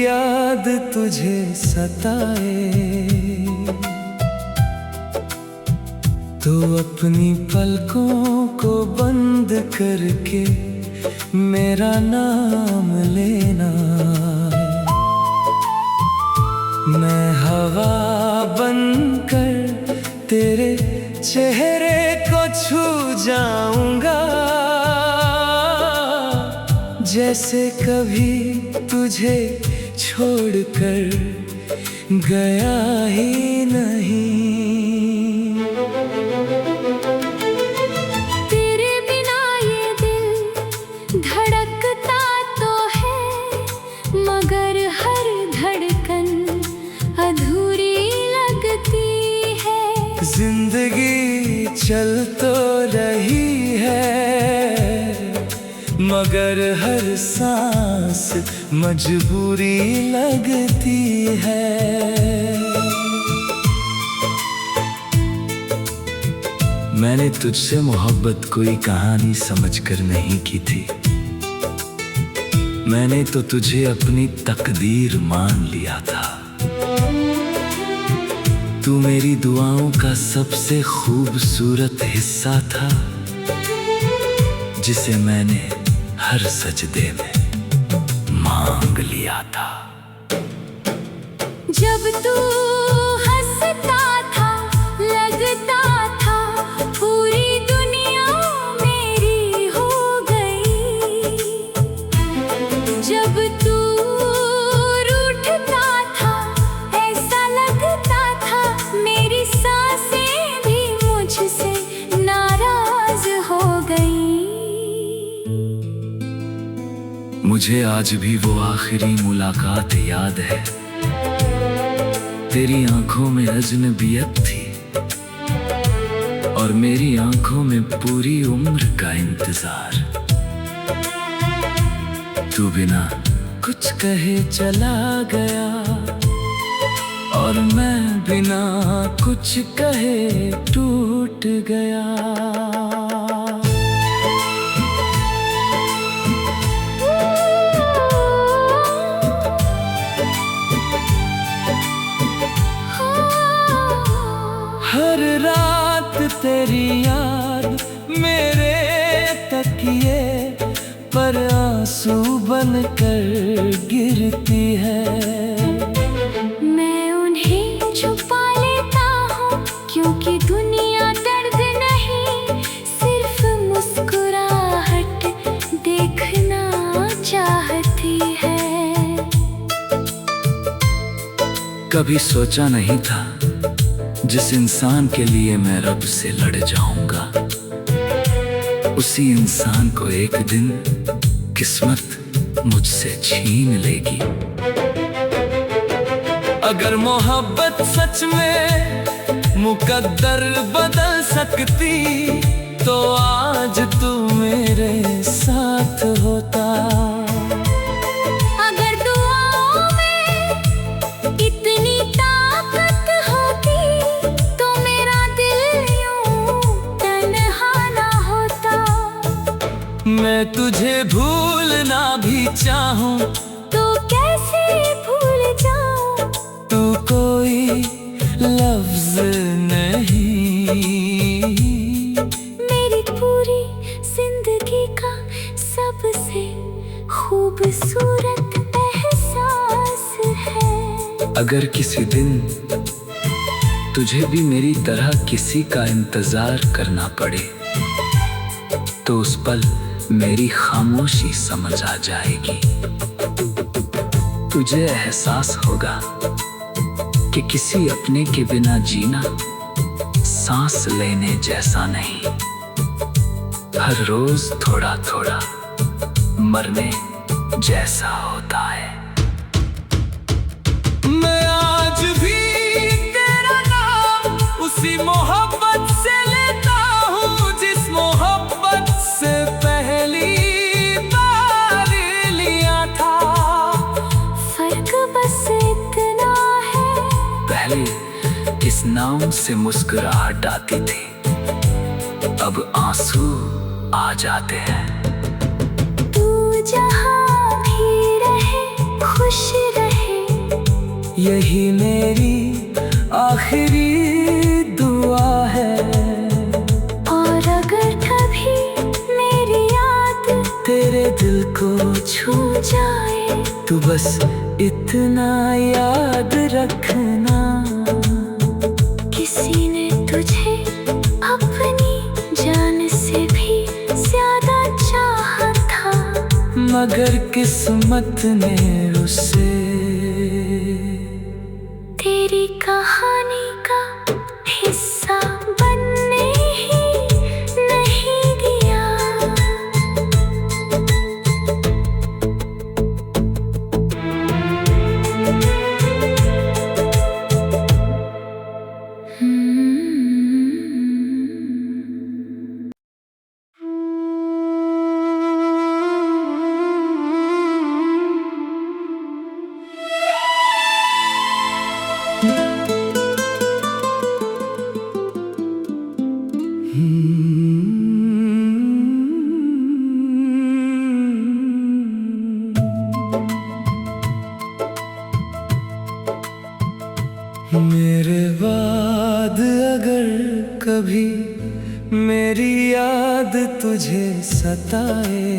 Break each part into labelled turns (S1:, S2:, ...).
S1: याद तुझे सताए तो अपनी पलकों को बंद करके मेरा नाम लेना। मैं हवा बनकर तेरे चेहरे को छू जाऊंगा, जैसे कभी तुझे छोड़कर गया ही नहीं।
S2: तेरे बिना ये दिल धड़कता तो है, मगर हर धड़कन अधूरी लगती है।
S1: जिंदगी चल तो रही है, मगर हर सांस मजबूरी लगती है। मैंने तुझसे मोहब्बत कोई कहानी समझकर नहीं की थी, मैंने तो तुझे अपनी तकदीर मान लिया था। तू मेरी दुआओं का सबसे खूबसूरत हिस्सा था, जिसे मैंने हर सजदे में मांग लिया था।
S2: जब तू हंसता था लगता था पूरी दुनिया मेरी हो गई। जब तू रूठता था ऐसा लगता था मेरी सांसें भी मुझसे नाराज हो गई।
S1: मुझे आज भी वो आखिरी मुलाकात याद है, तेरी आंखों में अजनबियत थी और मेरी आंखों में पूरी उम्र का इंतजार। तू बिना कुछ कहे चला गया और मैं बिना कुछ कहे टूट गया। हर रात तेरी याद मेरे तकिए पर आंसू बनकर गिरती है।
S2: मैं उन्हें छुपा लेता हूँ क्योंकि दुनिया दर्द नहीं सिर्फ मुस्कुराहट देखना चाहती है।
S1: कभी सोचा नहीं था जिस इंसान के लिए मैं रब से लड़ जाऊंगा, उसी इंसान को एक दिन किस्मत मुझसे छीन लेगी। अगर मोहब्बत सच में मुकद्दर बदल सकती तो आज तू मेरे साथ होता। मैं तुझे भूलना भी चाहूं
S2: तो कैसे भूल जाऊं?
S1: तू कोई लफ्ज नहीं,
S2: मेरी पूरी जिंदगी का सबसे खूबसूरत एहसास है।
S1: अगर किसी दिन तुझे भी मेरी तरह किसी का इंतजार करना पड़े तो उस पल मेरी खामोशी समझ आ जाएगी। तुझे एहसास होगा कि किसी अपने के बिना जीना सांस लेने जैसा नहीं, हर रोज थोड़ा थोड़ा मरने जैसा होता है। मैं आज भी तेरा नाम उसी मोहब्बत से लेता हूँ जिस मोहब्बत से पहली बार लिया था।
S2: फर्क बस इतना है,
S1: पहले इस नाम से मुस्कुराहट आती थी, अब आंसू आ जाते हैं।
S2: तू जहाँ भी रहे खुश रहे।
S1: यही मेरी आखिरी दुआ है।
S2: और अगर कभी मेरी याद
S1: तेरे दिल को
S2: छू जाए,
S1: तू बस इतना याद रखना,
S2: किसी ने तुझे अपनी जान से भी ज्यादा चाहा था,
S1: मगर किस्मत ने उसे
S2: तेरी कहानी का हिस्सा बनने ही नहीं दिया।
S1: मेरे बाद अगर कभी मेरी याद तुझे सताए,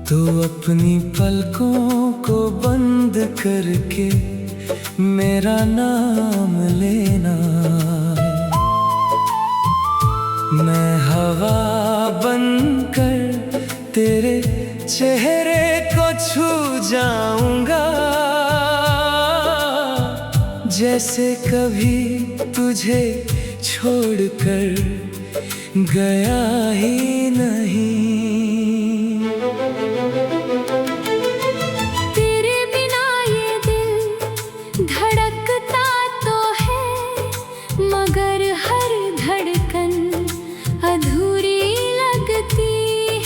S1: तो अपनी पलकों को बंद करके मेरा नाम लेना। मैं हवा बनकर तेरे चेहरे को छू जाऊंगा, जैसे कभी तुझे छोड़कर गया ही नहीं।
S2: तेरे बिना ये दिल धड़कता तो है, मगर हर धड़कन अधूरी लगती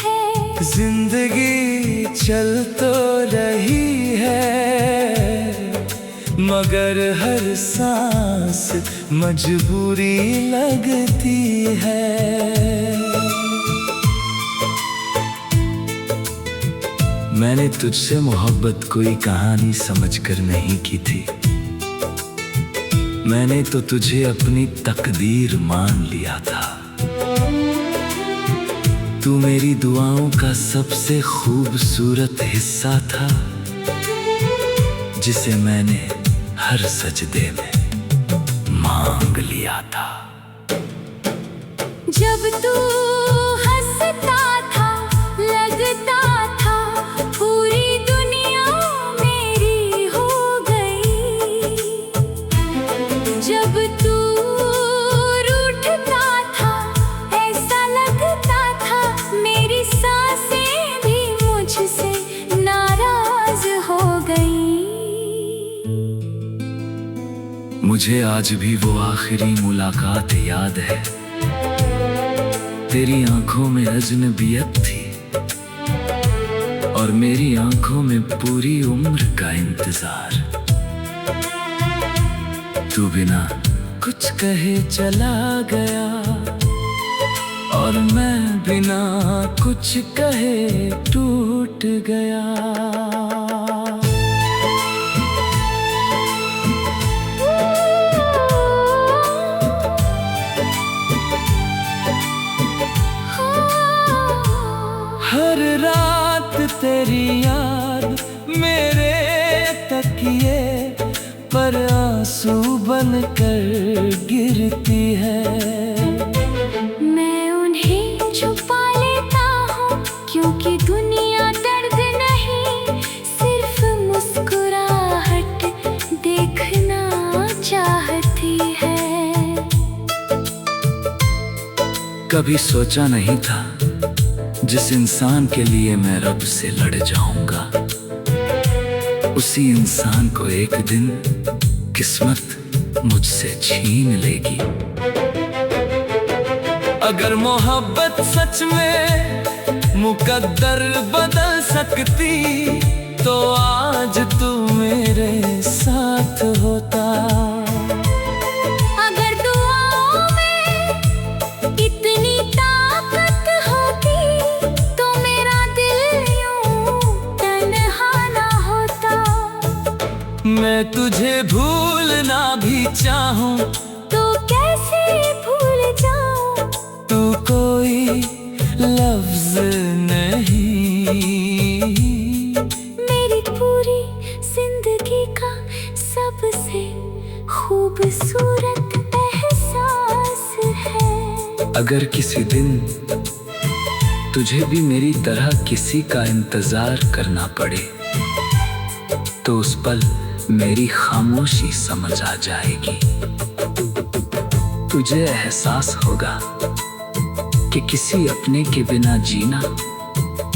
S2: है।
S1: जिंदगी चल तो रही है, मगर हर सांस मजबूरी लगती है। मैंने तुझसे मोहब्बत कोई कहानी समझकर नहीं की थी, मैंने तो तुझे अपनी तकदीर मान लिया था। तू मेरी दुआओं का सबसे खूबसूरत हिस्सा था, जिसे मैंने हर सजदे में मांग लिया था।
S2: जब तू हंसता था, लगता था पूरी दुनिया मेरी हो गई। जब तू रूठता था, ऐसा लगता था मेरी सांसें भी मुझसे नाराज हो गई।
S1: मुझे आज भी वो आखिरी मुलाकात याद है, तेरी आंखों में अजनबियत थी और मेरी आंखों में पूरी उम्र का इंतजार। तू बिना कुछ कहे चला गया और मैं बिना कुछ कहे टूट गया। हर रात तेरी याद मेरे तकिए पर आंसू बनकर गिरती है।
S2: मैं उन्हें छुपा लेता हूँ, क्योंकि दुनिया दर्द नहीं, सिर्फ मुस्कुराहट देखना चाहती है।
S1: कभी सोचा नहीं था जिस इंसान के लिए मैं रब से लड़ जाऊंगा, उसी इंसान को एक दिन किस्मत मुझसे छीन लेगी। अगर मोहब्बत सच में मुकद्दर बदल सकती, तो आज तू मेरे साथ होता।
S2: अगर दुआओं में इतनी ताकत होती, तो मेरा दिल यूं तन्हा ना होता।
S1: मैं तुझे भूलना भी चाहूं
S2: तो कैसे भूल जाऊं।
S1: तू कोई लफ्ज नहीं,
S2: मेरी पूरी जिंदगी का सबसे खूबसूरत एहसास है।
S1: अगर किसी दिन तुझे भी मेरी तरह किसी का इंतजार करना पड़े तो उस पल मेरी खामोशी समझ आ जाएगी। तुझे एहसास होगा कि किसी अपने के बिना जीना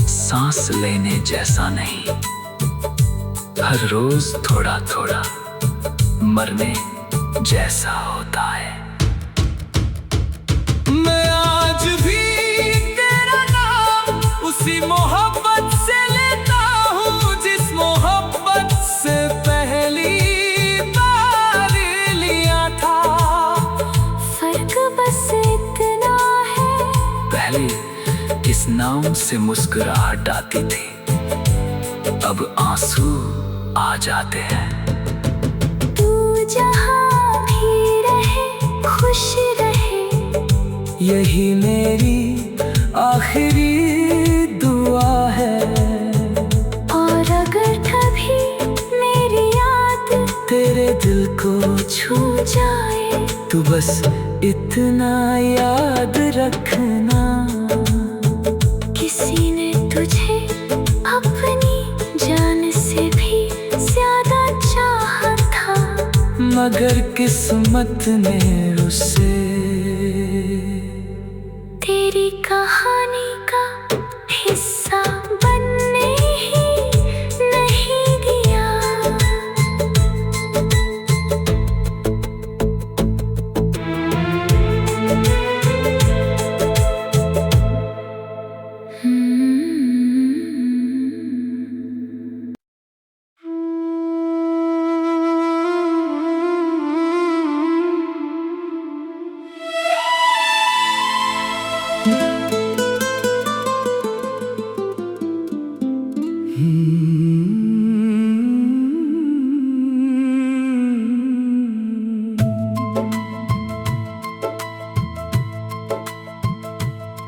S1: सांस लेने जैसा नहीं। हर रोज थोड़ा थोड़ा मरने जैसा होता है। मैं आज भी तेरा नाम उसी मोहब्बत से लेता हूँ जिस मोहब्बत से पहली बार लिया था।
S2: फर्क बस इतना है,
S1: पहले इस नाम से मुस्कुराहट आती थी, अब आंसू आ जाते हैं।
S2: तू जहाँ भी रहे खुश रहे,
S1: यही मेरी आखिरी दुआ है।
S2: और अगर कभी मेरी याद
S1: तेरे दिल को
S2: छू जाए
S1: तू बस इतना याद रखना,
S2: किसी ने तुझे अपनी जान से भी ज्यादा चाहा था।
S1: मगर किस्मत ने उसे
S2: तेरी कहानी का हिस्सा बनने ही नहीं दिया।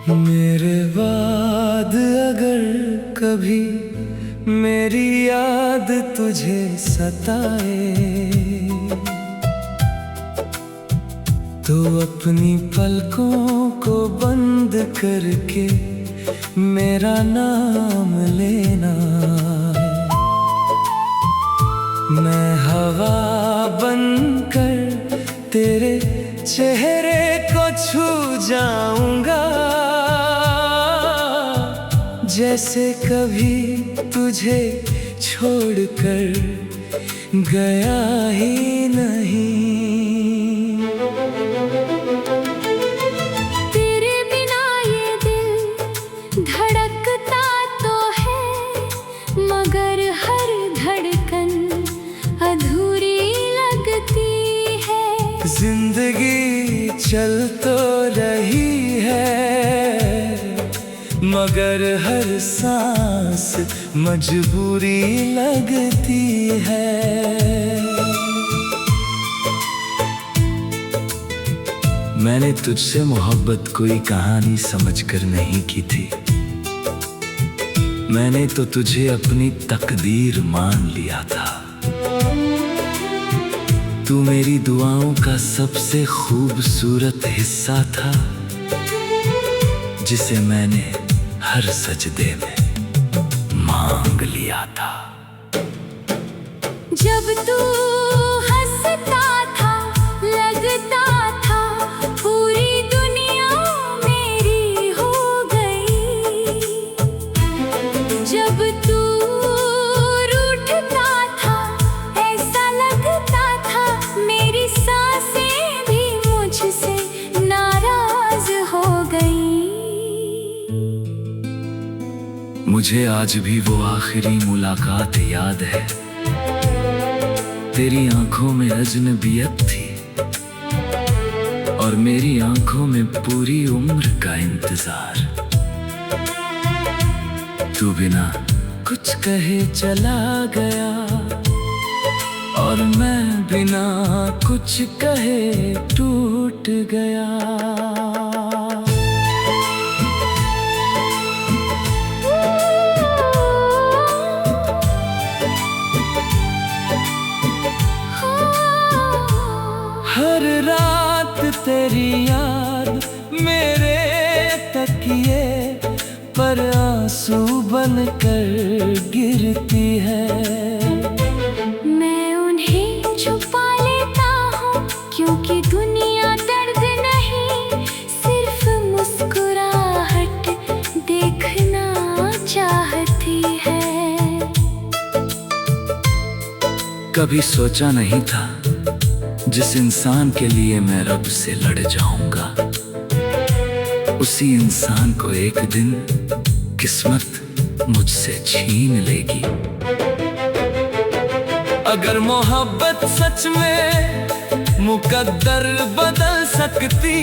S1: मेरे बाद अगर कभी मेरी याद तुझे सताए तो अपनी पलकों को बंद करके मेरा नाम लेना। मैं हवा बनकर तेरे चेहरे को छू जाऊंगा, जैसे कभी तुझे छोड़कर गया ही नहीं।
S2: तेरे बिना ये दिल धड़कता तो है, मगर हर धड़कन अधूरी लगती है।
S1: जिंदगी चल तो रही है, मगर हर सांस मजबूरी लगती है। मैंने तुझसे मोहब्बत कोई कहानी समझकर नहीं की थी, मैंने तो तुझे अपनी तकदीर मान लिया था। तू मेरी दुआओं का सबसे खूबसूरत हिस्सा था, जिसे मैंने हर सजदे में मांग लिया था।
S2: जब तू हंसता था लगता था पूरी दुनिया मेरी हो गई। जब तू रूठता था ऐसा लगता था मेरी सांसें भी मुझसे नाराज हो गई।
S1: मुझे आज भी वो आखिरी मुलाकात याद है, तेरी आंखों में अजनबियत थी और मेरी आंखों में पूरी उम्र का इंतजार। तू बिना कुछ कहे चला गया और और मैं बिना कुछ कहे टूट गया। हर रात तेरी याद मेरे तकिए पर आंसू बनकर गिरती है।
S2: मैं उन्हें छुपा लेता हूँ क्योंकि दुनिया दर्द नहीं सिर्फ मुस्कुराहट देखना चाहती है।
S1: कभी सोचा नहीं था जिस इंसान के लिए मैं रब से लड़ जाऊंगा, उसी इंसान को एक दिन किस्मत मुझसे छीन लेगी। अगर मोहब्बत सच में मुकद्दर बदल सकती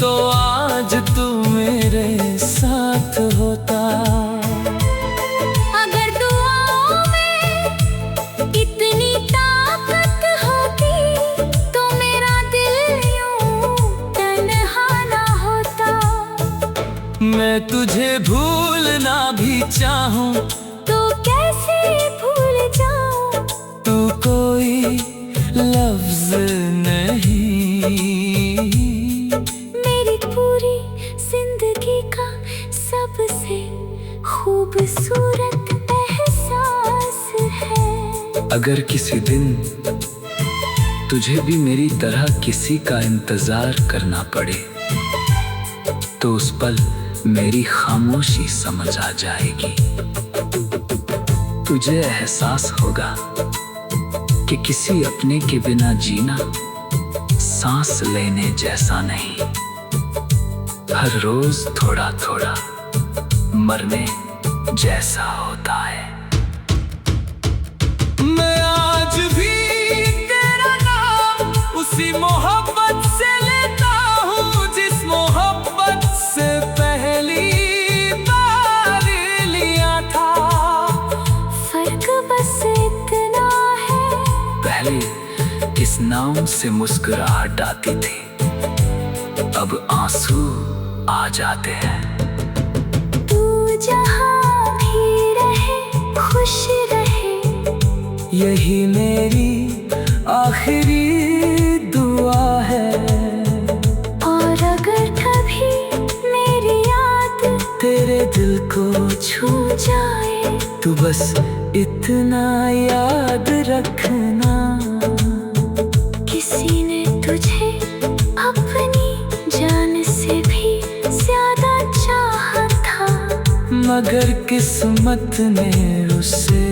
S1: तो आज तू मेरे साथ होता।
S2: अगर दुआओं में इतनी ताकत होती तो मेरा दिल यूं तन्हा ना होता।
S1: मैं तुझे भूलना भी चाहूं
S2: तो कैसे भूल जाऊं?
S1: तू कोई लफ्ज नहीं,
S2: मेरी पूरी जिंदगी का सबसे खूबसूरत एहसास है।
S1: अगर किसी दिन तुझे भी मेरी तरह किसी का इंतजार करना पड़े तो उस पल मेरी खामोशी समझ आ जाएगी। तुझे एहसास होगा कि किसी अपने के बिना जीना सांस लेने जैसा नहीं, हर रोज थोड़ा थोड़ा मरने जैसा होता है। मैं आज भी तेरा नाम उसी मोहब्बत से लेता हूँ जिस मोहब्बत से पहली बार लिया था।
S2: फर्क बस इतना है,
S1: पहले इस नाम से मुस्कुराहट आती थी, अब आंसू आ जाते हैं।
S2: तू जहाँ भी रहे खुश रहे,
S1: यही मेरी आखिरी दुआ है।
S2: और अगर कभी मेरी याद
S1: तेरे दिल को
S2: छू जाए
S1: तू बस इतना याद रखना,
S2: किसी ने तुझे अपनी जान से भी ज्यादा चाहा था।
S1: मगर किस्मत ने उसे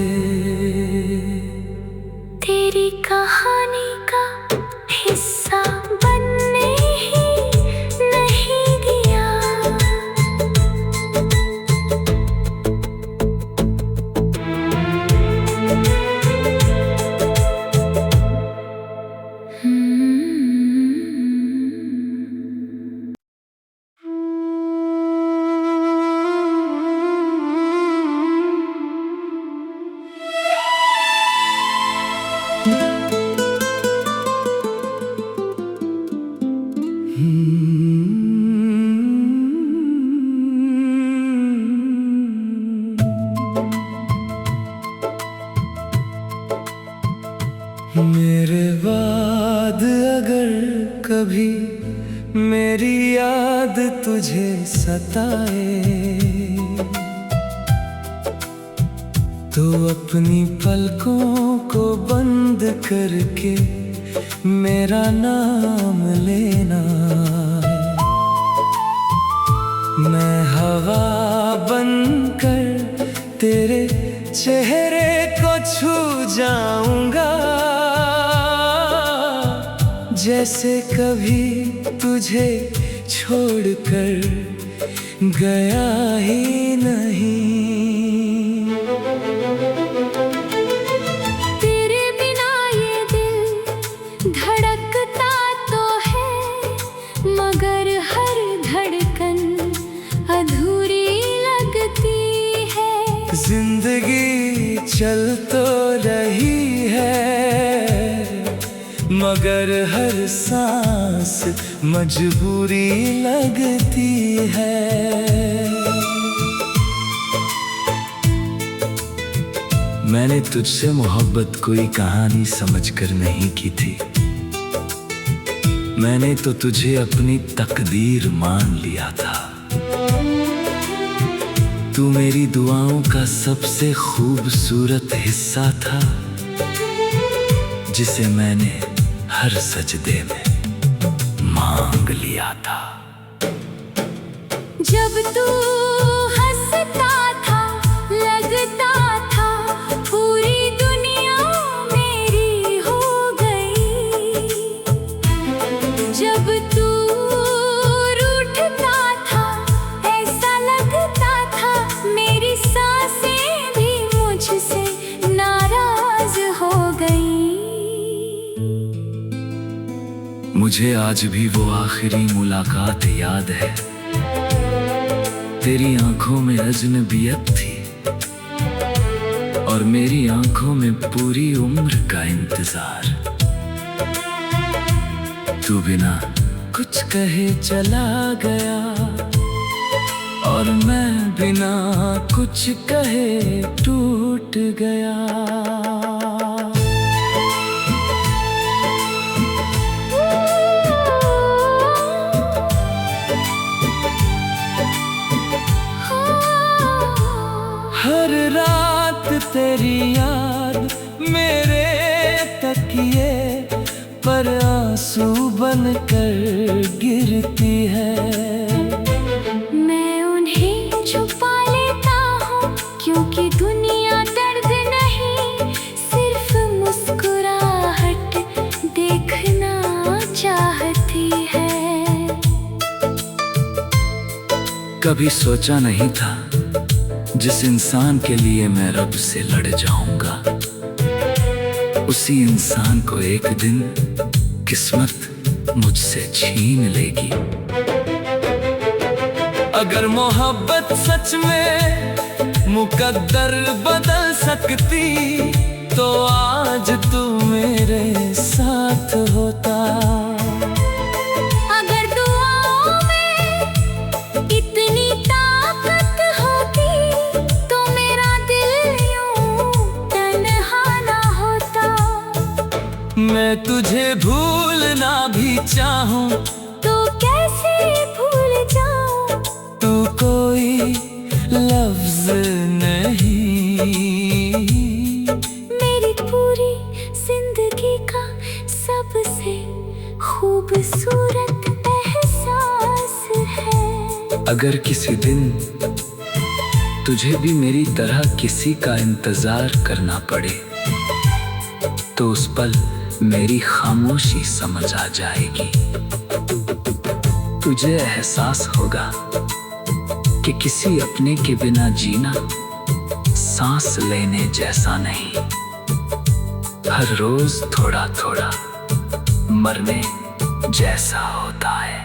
S2: तेरी कहानी का हिस्सा बनने ही नहीं दिया।
S1: मेरे बाद अगर कभी मेरी याद तुझे सताए तो अपनी पलकों को बंद करके मेरा नाम लेना। मैं हवा बनकर तेरे चेहरे को छू जाऊंगा, जैसे कभी तुझे छोड़कर गया ही नहीं।
S2: तेरे बिना ये दिल धड़कता तो है, मगर हर धड़कन अधूरी लगती है।
S1: जिंदगी चल तो रही है
S3: मगर हर सांस मजबूरी लगती है। मैंने तुझसे मोहब्बत कोई कहानी समझकर नहीं की थी, मैंने तो तुझे अपनी तकदीर मान लिया था। तू मेरी दुआओं का सबसे खूबसूरत हिस्सा था, जिसे मैंने हर सजदे में मांग लिया था।
S2: जब तू हंसता था लगता था पूरी दुनिया मेरी हो गई। जब तू रूठता था ऐसा लगता था मेरी सांसें भी मुझसे नाराज हो गई।
S1: मुझे आज भी वो आखिरी मुलाकात याद है, तेरी आंखों में अजनबियत थी और मेरी आंखों में पूरी उम्र का इंतजार। तू बिना कुछ कहे चला गया और मैं बिना कुछ कहे टूट गया।
S3: हर रात तेरी याद मेरे तकिए पर आंसू बनकर गिरती है।
S2: मैं उन्हें छुपा लेता हूँ क्योंकि दुनिया दर्द नहीं सिर्फ मुस्कुराहट देखना चाहती है।
S1: कभी सोचा नहीं था जिस इंसान के लिए मैं रब से लड़ जाऊंगा, उसी इंसान को एक दिन किस्मत मुझसे छीन लेगी।
S3: अगर मोहब्बत सच में मुकद्दर बदल सकती तो आज तू मेरे साथ होता।
S2: अगर दुआओं में इतनी ताकत होती तो मेरा दिल यूं तन्हा ना होता।
S3: मैं तुझे भूलना भी चाहूं
S2: तो कैसे भूल जाऊं,
S3: तू कोई लफ्ज नहीं।
S2: मेरी पूरी जिंदगी का सबसे खूबसूरत एहसास है।
S1: अगर किसी दिन तुझे भी मेरी तरह किसी का इंतजार करना पड़े तो उस पल मेरी खामोशी समझ आ जाएगी। तुझे एहसास होगा कि किसी अपने के बिना जीना सांस लेने जैसा नहीं, हर रोज थोड़ा थोड़ा मरने जैसा होता है।